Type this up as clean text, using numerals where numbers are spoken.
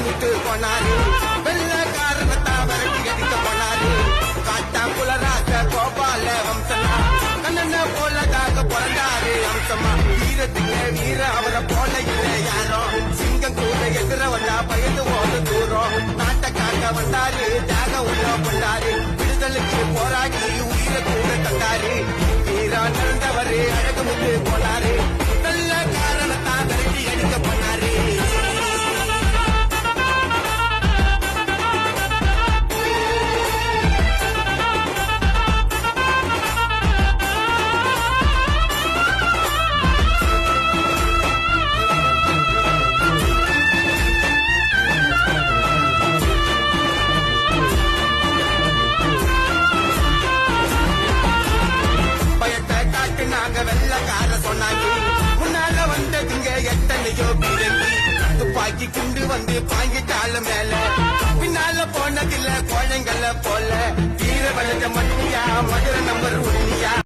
விட்டு போனாரு. வெள்ள காரணத்தான் விரட்டி அடிக்க போனாரு. காட்டா குலராச கோபால வம்சனா கண்ணன போலதாக பிறந்தாரு அம்சமா. வீரத்துக்கு வீர அவரை போல இல்லை யாரோ. சிங்கம் கூட எதிர வந்தா பயந்து போது தூரம். நாட்டக்காக வந்தாரு தாக உள்ள கொண்டாரு. விடுதலுக்கு போராடி உயிரை கூட தந்தாரு. வீரா நடந்தவரு அழகு முட்டு போனாரு. நல்ல காரணத்தான் விரட்டி அடிக்க போனாரு. வெள்ளக்கார சொன்னாங்க முன்னால வந்ததுங்க எத்தனையோ பிறங்கி. துப்பாக்கி குண்டு வந்து பாங்கிட்டால மேல பின்னால போனதில்ல குழந்தைங்கள போல. வீர வளர்ந்த மட்டியா மதுரை நம்ம